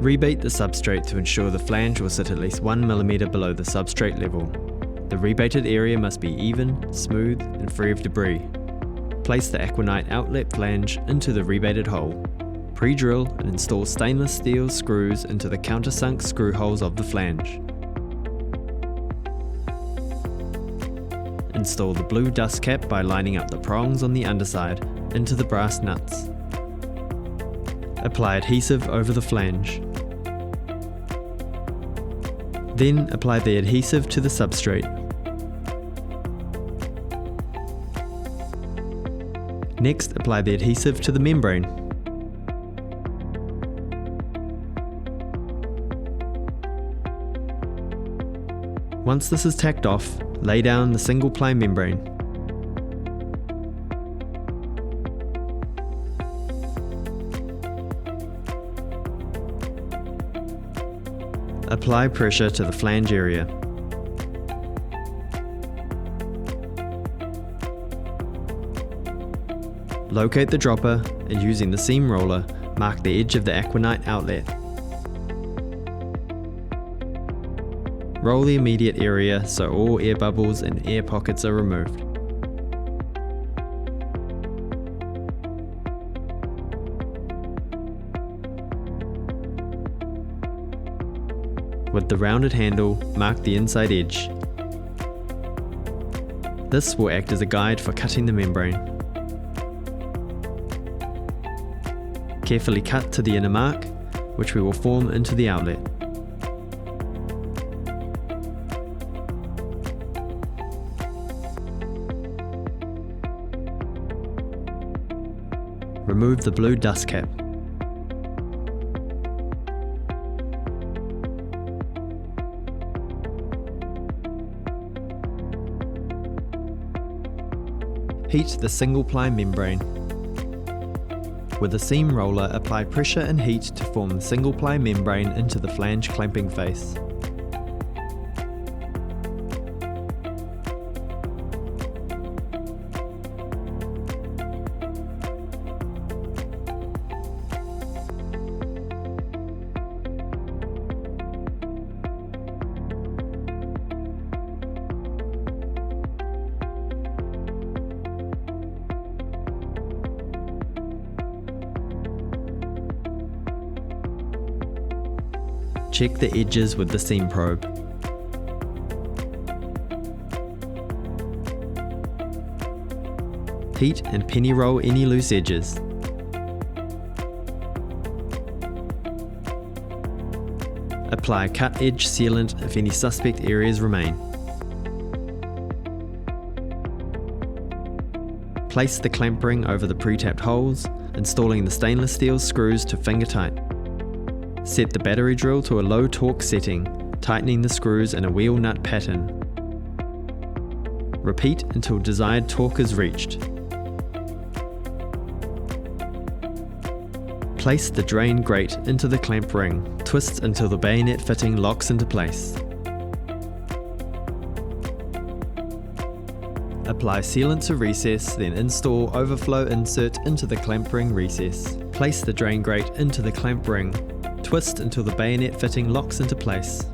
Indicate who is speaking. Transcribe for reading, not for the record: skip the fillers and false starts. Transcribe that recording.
Speaker 1: Rebate the substrate to ensure the flange will sit at least 1 mm below the substrate level. The rebated area must be even, smooth and free of debris. Place the Aquaknight outlet flange into the rebated hole. Pre-drill and install stainless steel screws into the countersunk screw holes of the flange. Install the blue dust cap by lining up the prongs on the underside into the brass nuts. Apply adhesive over the flange. Then apply the adhesive to the substrate. Next, apply the adhesive to the membrane. Once this is tacked off, lay down the single ply membrane. Apply pressure to the flange area. Locate the dropper and using the seam roller, mark the edge of the Aquaknight outlet. Roll the immediate area so all air bubbles and air pockets are removed. With the rounded handle, mark the inside edge. This will act as a guide for cutting the membrane. Carefully cut to the inner mark, which we will form into the outlet. Remove the blue dust cap. Heat the single ply membrane. With a seam roller, apply pressure and heat to form the single ply membrane into the flange clamping face. Check the edges with the seam probe. Heat and penny roll any loose edges. Apply cut edge sealant if any suspect areas remain. Place the clamp ring over the pre-tapped holes, installing the stainless steel screws to finger tight. Set the battery drill to a low torque setting, tightening the screws in a wheel nut pattern. Repeat until desired torque is reached. Place the drain grate into the clamp ring. Twist until the bayonet fitting locks into place. Apply sealant to recess, then install overflow insert into the clamp ring recess. Place the drain grate into the clamp ring. Twist until the bayonet fitting locks into place.